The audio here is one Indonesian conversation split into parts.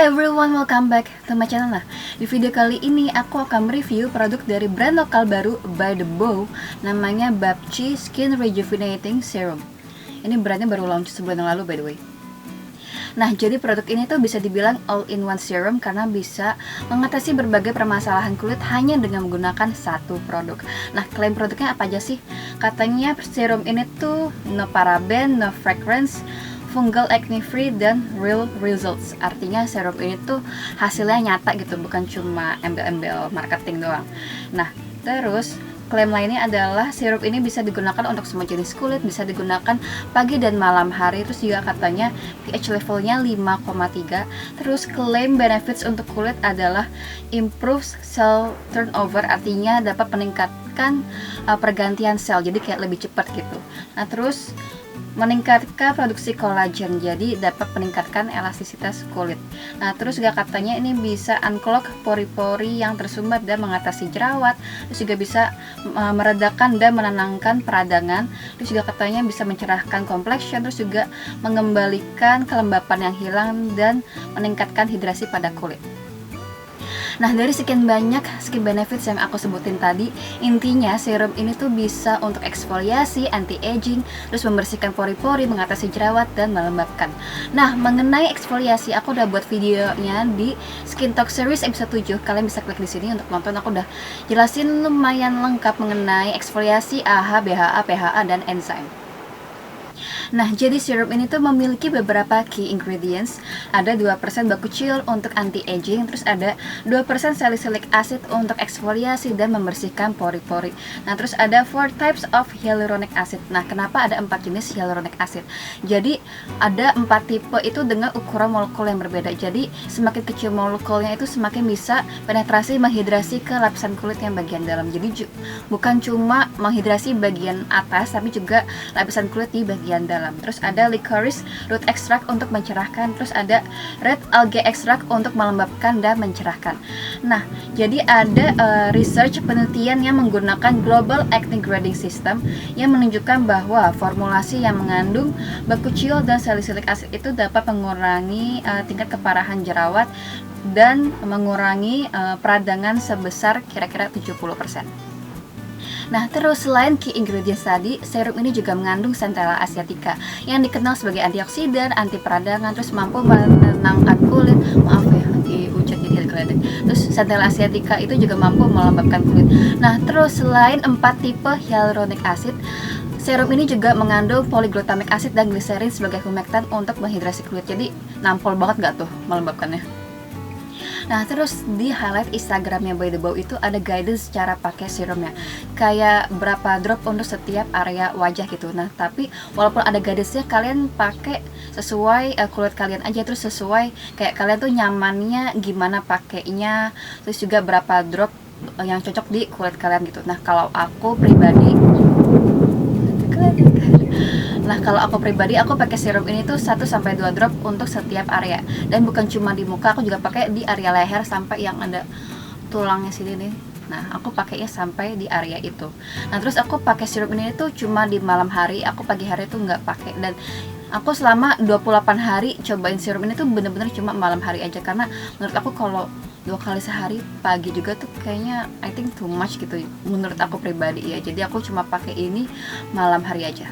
everyone, welcome back to my channel. Nah, di video kali ini aku akan mereview produk dari brand lokal baru By The Bow, namanya Babchi Skin Rejuvenating Serum. Ini brandnya baru launch sebulan yang lalu, by the way. Nah, jadi produk ini tuh bisa dibilang all-in-one serum karena bisa mengatasi berbagai permasalahan kulit hanya dengan menggunakan satu produk. Nah, klaim produknya apa aja sih? Katanya serum ini tuh no paraben, no fragrance, fungal acne free, dan real results. Artinya serum ini tuh hasilnya nyata gitu, bukan cuma embel-embel marketing doang. Nah, terus klaim lainnya adalah serum ini bisa digunakan untuk semua jenis kulit, bisa digunakan pagi dan malam hari. Terus juga katanya pH levelnya 5,3. Terus klaim benefits untuk kulit adalah improves cell turnover, artinya dapat meningkatkan pergantian sel, jadi kayak lebih cepat gitu. Nah, terus meningkatkan produksi kolagen, jadi dapat meningkatkan elastisitas kulit. Nah, terus juga katanya ini bisa unclog pori-pori yang tersumbat dan mengatasi jerawat. Terus juga bisa meredakan dan menenangkan peradangan. Terus juga katanya bisa mencerahkan complexion, terus juga mengembalikan kelembapan yang hilang dan meningkatkan hidrasi pada kulit. Nah, dari sekian banyak skin benefits yang aku sebutin tadi, intinya serum ini tuh bisa untuk eksfoliasi, anti-aging, terus membersihkan pori-pori, mengatasi jerawat, dan melembabkan. Nah, mengenai eksfoliasi, aku udah buat videonya di Skin Talk Series episode 7. Kalian bisa klik di sini untuk nonton. Aku udah jelasin lumayan lengkap mengenai eksfoliasi, AHA, BHA, PHA, dan enzim. Nah, jadi serum ini tuh memiliki beberapa key ingredients. Ada 2% bakuchiol untuk anti-aging, terus ada 2% salicylic acid untuk eksfoliasi dan membersihkan pori-pori. Nah, terus ada 4 types of hyaluronic acid. Nah, kenapa ada 4 jenis hyaluronic acid? Jadi, ada 4 tipe itu dengan ukuran molekul yang berbeda. Jadi, semakin kecil molekulnya itu semakin bisa penetrasi menghidrasi ke lapisan kulit yang bagian dalam. Jadi, bukan cuma menghidrasi bagian atas, tapi juga lapisan kulit di bagian dalam. Terus ada licorice root extract untuk mencerahkan, terus ada red algae extract untuk melembabkan dan mencerahkan. Nah, jadi ada research penelitian yang menggunakan Global Acne Grading System yang menunjukkan bahwa formulasi yang mengandung bakuchiol dan salicylic acid itu dapat mengurangi tingkat keparahan jerawat dan mengurangi peradangan sebesar kira-kira 70%. Nah, terus selain key ingredients tadi, serum ini juga mengandung Centella asiatica yang dikenal sebagai antioksidan, anti peradangan, terus mampu menenangkan kulit. Maaf ya, dihujat jadi geledek. Terus Centella asiatica itu juga mampu melembabkan kulit. Nah, terus selain 4 tipe hyaluronic acid, serum ini juga mengandung polyglutamic acid dan glycerin sebagai humectant untuk menghidrasi kulit. Jadi, nampol banget gak tuh melembabkannya? Nah, terus di highlight Instagramnya By The Bow itu ada guidance cara pakai serumnya, kayak berapa drop untuk setiap area wajah gitu. Nah, tapi walaupun ada guidance-nya, kalian pakai sesuai kulit kalian aja, terus sesuai kayak kalian tuh nyamannya gimana pakainya, terus juga berapa drop yang cocok di kulit kalian gitu. Nah, kalau aku pribadi aku pakai serum ini tuh 1-2 drop untuk setiap area, dan bukan cuma di muka, aku juga pakai di area leher sampai yang ada tulangnya sini nih. Nah, aku pakainya sampai di area itu. Nah, terus aku pakai serum ini tuh cuma di malam hari, aku pagi hari tuh nggak pakai. Dan aku selama 28 hari cobain serum ini tuh bener-bener cuma malam hari aja, karena menurut aku kalau 2 kali sehari pagi juga tuh kayaknya I think too much gitu menurut aku pribadi ya. Jadi aku cuma pakai ini malam hari aja.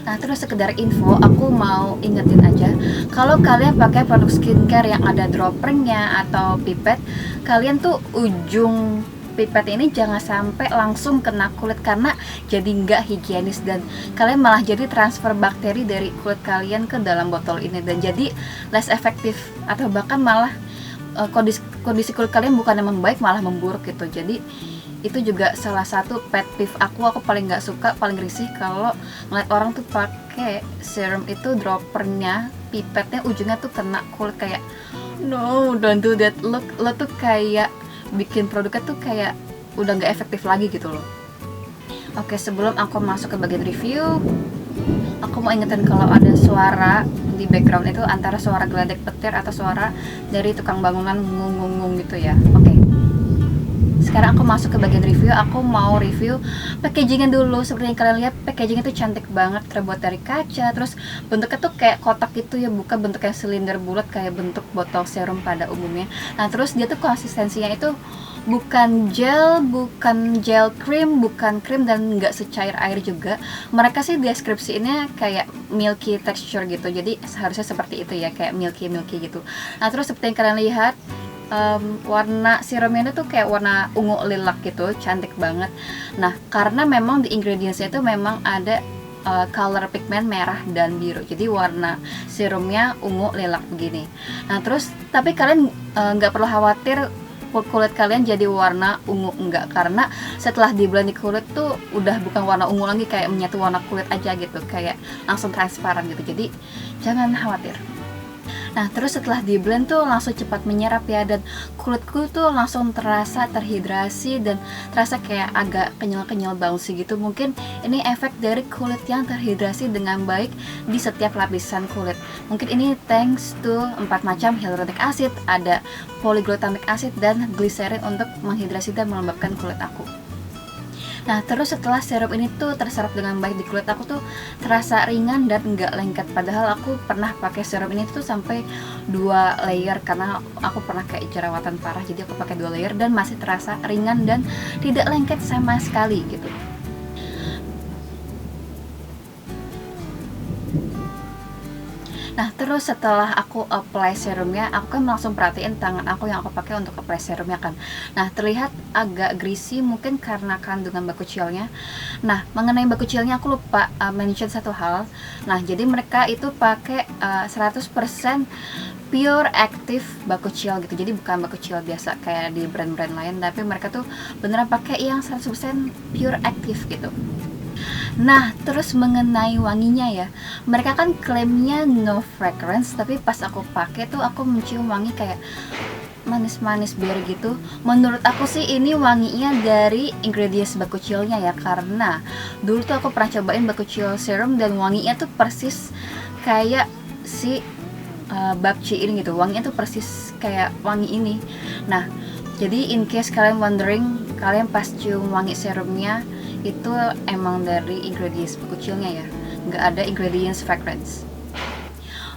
Nah, terus sekedar info, aku mau ingetin aja, kalau kalian pakai produk skincare yang ada droppernya atau pipet, kalian tuh ujung pipet ini jangan sampai langsung kena kulit, karena jadi nggak higienis dan kalian malah jadi transfer bakteri dari kulit kalian ke dalam botol ini, dan jadi less efektif, atau bahkan malah kondisi kulit kalian bukan yang membaik, malah memburuk gitu. Jadi itu juga salah satu pet peeve aku paling nggak suka, paling risih kalau ngeliat orang tuh pakai serum itu droppernya, pipetnya ujungnya tuh kena kulit. Kayak no, don't do that. Lo tuh kayak bikin produknya tuh kayak udah nggak efektif lagi gitu loh. Oke, sebelum aku masuk ke bagian review, aku mau ingetin kalau ada suara di background itu antara suara geledek petir atau suara dari tukang bangunan ngung gitu ya. Oke. sekarang aku masuk ke bagian review. Aku mau review packagingnya dulu. Seperti yang kalian lihat, packagingnya tuh cantik banget, terbuat dari kaca. Terus bentuknya tuh kayak kotak gitu ya, bukan bentuk yang silinder bulat kayak bentuk botol serum pada umumnya. Nah terus dia tuh konsistensinya itu bukan gel cream, bukan krim, dan nggak secair air juga. Mereka sih deskripsiinnya kayak milky texture gitu, jadi seharusnya seperti itu ya, kayak milky gitu. Nah terus seperti yang kalian lihat, warna serumnya itu kayak warna ungu lilac gitu, cantik banget. Nah karena memang di ingredientsnya itu memang ada color pigment merah dan biru, jadi warna serumnya ungu lilac begini. Nah terus tapi kalian nggak perlu khawatir kulit kalian jadi warna ungu, enggak, karena setelah di blend di kulit tuh udah bukan warna ungu lagi, kayak menyatu warna kulit aja gitu, kayak langsung transparan gitu, jadi jangan khawatir. Nah terus setelah di blend tuh langsung cepat menyerap ya, dan kulitku tuh langsung terasa terhidrasi dan terasa kayak agak kenyal-kenyal bouncy gitu. Mungkin ini efek dari kulit yang terhidrasi dengan baik di setiap lapisan kulit. Mungkin ini thanks to 4 macam hyaluronic acid, ada polyglutamic acid dan glycerin untuk menghidrasi dan melembabkan kulit aku. Nah terus setelah serum ini tuh terserap dengan baik di kulit aku tuh terasa ringan dan enggak lengket. Padahal aku pernah pakai serum ini tuh sampai 2 layer karena aku pernah kayak jerawatan parah, jadi aku pakai 2 layer dan masih terasa ringan dan tidak lengket sama sekali gitu. Nah terus setelah aku apply serumnya, aku kan langsung perhatiin tangan aku yang aku pakai untuk apply serumnya kan. Nah terlihat agak greasy, mungkin karena kandungan bakuchiolnya. Nah mengenai bakuchiolnya aku lupa mention satu hal. Nah jadi mereka itu pakai 100% pure active bakuchiol gitu, jadi bukan bakuchiol biasa kayak di brand-brand lain, tapi mereka tuh beneran pakai yang 100% pure active gitu. Nah terus mengenai wanginya ya, mereka kan klaimnya no fragrance, tapi pas aku pakai tuh aku mencium wangi kayak manis-manis berry gitu. Menurut aku sih ini wanginya dari ingredients bakuchiolnya ya, karena dulu tuh aku pernah cobain bakuchiol serum dan wanginya tuh persis kayak si Bapchi ini gitu, wanginya tuh persis kayak wangi ini. Nah jadi in case kalian wondering, kalian pas cium wangi serumnya itu emang dari ingredients bakuchiolnya ya, nggak ada ingredients fragrance.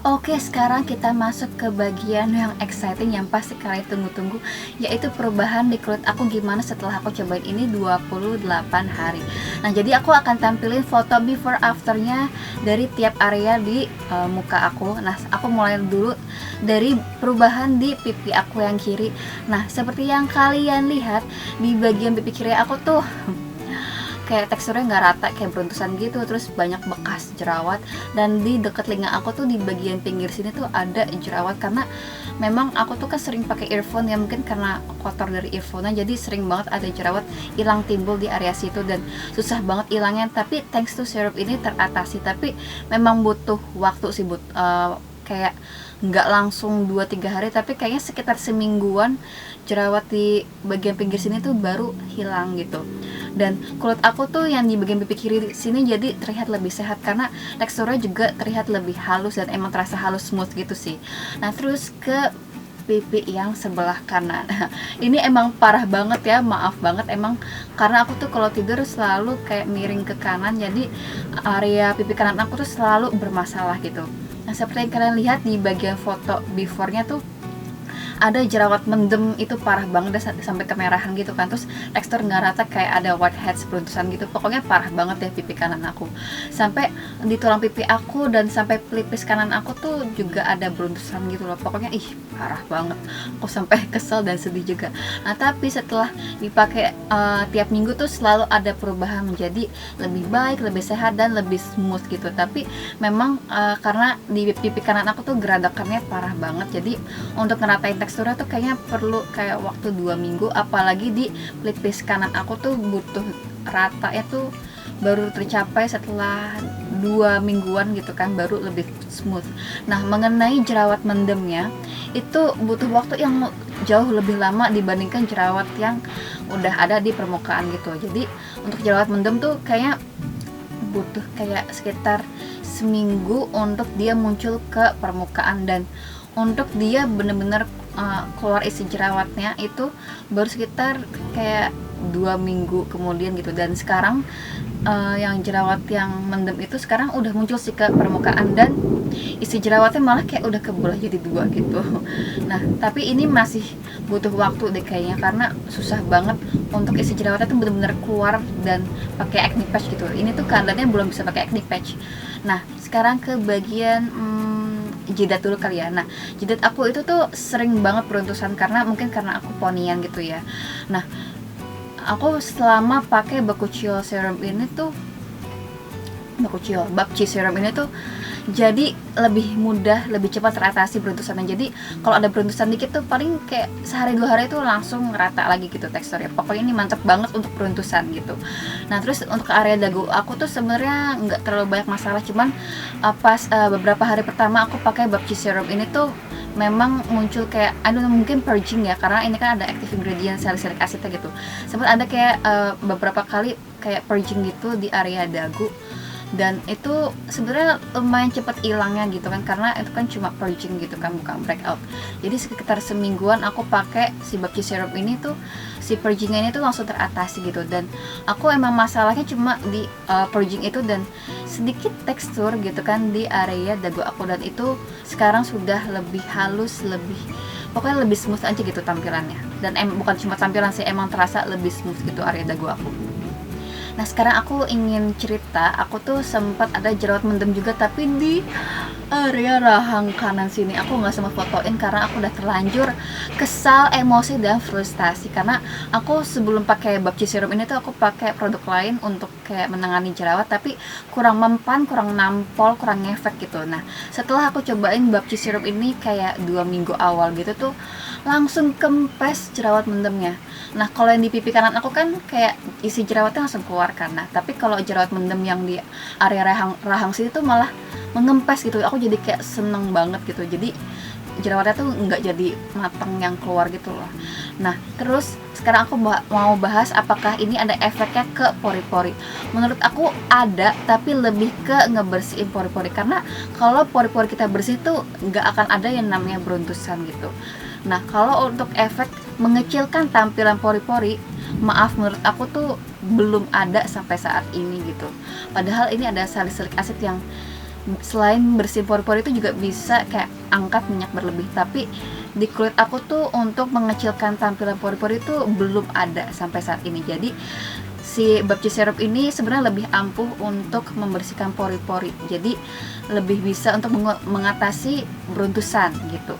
Oke, sekarang kita masuk ke bagian yang exciting yang pasti kalian tunggu-tunggu, yaitu perubahan di kulit aku gimana setelah aku cobain ini 28 hari. Nah jadi aku akan tampilin foto before afternya dari tiap area di muka aku. Nah aku mulai dulu dari perubahan di pipi aku yang kiri. Nah seperti yang kalian lihat, di bagian pipi kiri aku tuh kayak teksturnya nggak rata, kayak beruntusan gitu, terus banyak bekas jerawat. Dan di dekat telinga aku tuh di bagian pinggir sini tuh ada jerawat, karena memang aku tuh kan sering pakai earphone ya, mungkin karena kotor dari earphone-nya jadi sering banget ada jerawat hilang timbul di area situ dan susah banget hilangnya. Tapi thanks to serum ini teratasi, tapi memang butuh waktu sih, kayak nggak langsung 2-3 hari, tapi kayaknya sekitar semingguan jerawat di bagian pinggir sini tuh baru hilang gitu. Dan kulit aku tuh yang di bagian pipi kiri sini jadi terlihat lebih sehat karena teksturnya juga terlihat lebih halus dan emang terasa halus smooth gitu sih. Nah terus ke pipi yang sebelah kanan. Ini emang parah banget ya, maaf banget emang, karena aku tuh kalau tidur selalu kayak miring ke kanan, jadi area pipi kanan aku tuh selalu bermasalah gitu. Nah seperti yang kalian lihat di bagian foto before-nya tuh ada jerawat mendem, itu parah banget sampai kemerahan gitu kan, terus tekstur nggak rata kayak ada whiteheads beruntusan gitu. Pokoknya parah banget ya pipi kanan aku, sampai di tulang pipi aku dan sampai pelipis kanan aku tuh juga ada beruntusan gitu loh. Pokoknya parah banget, aku sampai kesel dan sedih juga. Nah tapi setelah dipakai tiap minggu tuh selalu ada perubahan menjadi lebih baik, lebih sehat dan lebih smooth gitu. Tapi memang karena di pipi kanan aku tuh geradakannya parah banget, jadi untuk ngeratain teksturnya tuh kayaknya perlu kayak waktu 2 minggu, apalagi di pelipis kanan aku tuh butuh rata ya tuh baru tercapai setelah 2 mingguan gitu kan, baru lebih smooth. Nah mengenai jerawat mendemnya itu butuh waktu yang jauh lebih lama dibandingkan jerawat yang udah ada di permukaan gitu. Jadi untuk jerawat mendem tuh kayaknya butuh kayak sekitar seminggu untuk dia muncul ke permukaan, dan untuk dia bener-bener keluar isi jerawatnya itu baru sekitar kayak 2 minggu kemudian gitu. Dan sekarang yang jerawat yang mendem itu sekarang udah muncul sih ke permukaan, dan isi jerawatnya malah kayak udah kebelah jadi 2 gitu. Nah tapi ini masih butuh waktu deh kayaknya, karena susah banget untuk isi jerawatnya tuh bener-bener keluar dan pakai acne patch gitu. Ini tuh keadaannya belum bisa pakai acne patch. Nah sekarang ke bagian jidat dulu kali ya. Nah jidat aku itu tuh sering banget beruntusan karena mungkin karena aku ponian gitu ya. Nah aku selama pakai Bakuchiol serum ini tuh, Babchi serum ini tuh jadi lebih mudah, lebih cepat teratasi beruntusannya. Jadi kalau ada beruntusan dikit tuh paling kayak sehari 2 hari tuh langsung rata lagi gitu teksturnya. Pokoknya ini mantep banget untuk beruntusan gitu. Nah terus untuk area dagu aku tuh sebenarnya nggak terlalu banyak masalah, cuman pas beberapa hari pertama aku pakai Babchi serum ini tuh memang muncul kayak mungkin purging ya, karena ini kan ada active ingredient salicylic acidnya gitu. Sempat ada kayak beberapa kali kayak purging gitu di area dagu, dan itu sebenarnya lumayan cepat hilangnya gitu kan, karena itu kan cuma purging gitu kan, bukan breakout. Jadi sekitar semingguan aku pakai si Babchi serum ini tuh, si purgingnya ini tuh langsung teratasi gitu. Dan aku emang masalahnya cuma di purging itu dan sedikit tekstur gitu kan di area dagu aku, dan itu sekarang sudah lebih halus, pokoknya lebih smooth aja gitu tampilannya. Dan bukan cuma tampilan sih, emang terasa lebih smooth gitu area dagu aku. Nah sekarang aku ingin cerita, aku tuh sempat ada jerawat mendem juga, tapi di area rahang kanan sini. Aku nggak sempat fotoin karena aku udah terlanjur kesal, emosi, dan frustasi. Karena aku sebelum pakai Babchi serum ini tuh aku pakai produk lain untuk kayak menangani jerawat, tapi kurang mempan, kurang nampol, kurang ngefek gitu. Nah setelah aku cobain Babchi serum ini kayak 2 minggu awal gitu tuh langsung kempes jerawat mendemnya. Nah kalau yang di pipi kanan aku kan kayak isi jerawatnya langsung keluar kan. Nah tapi kalau jerawat mendem yang di area rahang sini tuh malah mengempes gitu. Aku jadi kayak seneng banget gitu. Jadi jerawatnya tuh nggak jadi mateng yang keluar gitu loh. Nah terus sekarang aku mau bahas apakah ini ada efeknya ke pori-pori. Menurut aku ada, tapi lebih ke ngebersihin pori-pori, karena kalau pori-pori kita bersih tuh nggak akan ada yang namanya beruntusan gitu. Nah kalau untuk efek mengecilkan tampilan pori-pori, maaf, menurut aku tuh belum ada sampai saat ini gitu. Padahal ini ada salicylic acid yang selain bersihin pori-pori itu juga bisa kayak angkat minyak berlebih, tapi di kulit aku tuh untuk mengecilkan tampilan pori-pori itu belum ada sampai saat ini. Jadi si Babchi serum ini sebenarnya lebih ampuh untuk membersihkan pori-pori, jadi lebih bisa untuk mengatasi beruntusan gitu.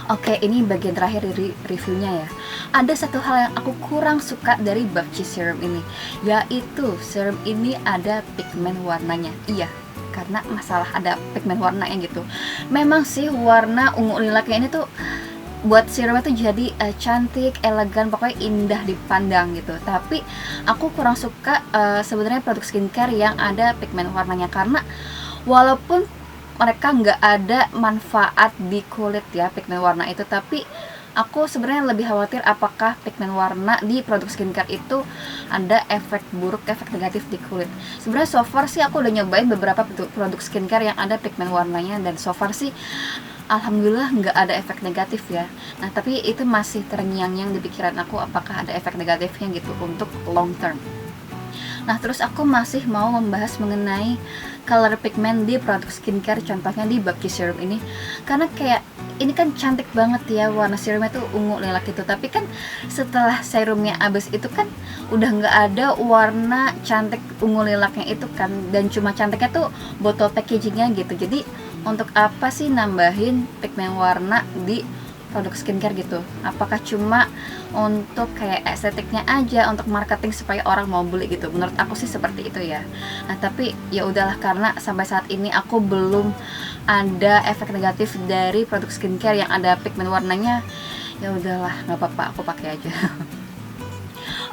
Oke, ini bagian terakhir dari reviewnya ya. Ada satu hal yang aku kurang suka dari Babchi serum ini, yaitu serum ini ada pigmen warnanya. Iya, karena masalah ada pigmen warnanya gitu. Memang sih warna ungu lilaknya ini tuh buat serumnya tuh jadi cantik, elegan, pokoknya indah dipandang gitu. Tapi aku kurang suka sebenarnya produk skincare yang ada pigmen warnanya, karena walaupun mereka nggak ada manfaat di kulit ya pigmen warna itu, tapi aku sebenarnya lebih khawatir apakah pigmen warna di produk skincare itu ada efek buruk, efek negatif di kulit. Sebenarnya so far sih aku udah nyobain beberapa produk skincare yang ada pigmen warnanya, dan so far sih alhamdulillah nggak ada efek negatif ya. Nah tapi itu masih terngiang-ngiang di pikiran aku apakah ada efek negatifnya gitu untuk long term. Nah terus aku masih mau membahas mengenai color pigment di produk skincare, contohnya di Babchi serum ini. Karena kayak ini kan cantik banget ya, warna serumnya tuh ungu lilak gitu, tapi kan setelah serumnya habis itu kan udah nggak ada warna cantik ungu lilaknya itu kan, dan cuma cantiknya tuh botol packagingnya gitu. Jadi untuk apa sih nambahin pigmen warna di produk skincare gitu? Apakah cuma untuk kayak estetiknya aja, untuk marketing supaya orang mau beli gitu? Menurut aku sih seperti itu ya. Nah tapi ya udahlah, karena sampai saat ini aku belum ada efek negatif dari produk skincare yang ada pigmen warnanya. Ya udahlah, nggak apa-apa, aku pakai aja.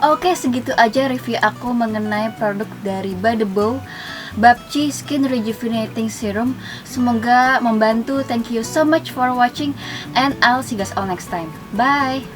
Oke, segitu aja review aku mengenai produk dari By The Bow, Babchi Skin Rejuvenating Serum. Semoga membantu. Thank you so much for watching, and I'll see you guys all next time. Bye.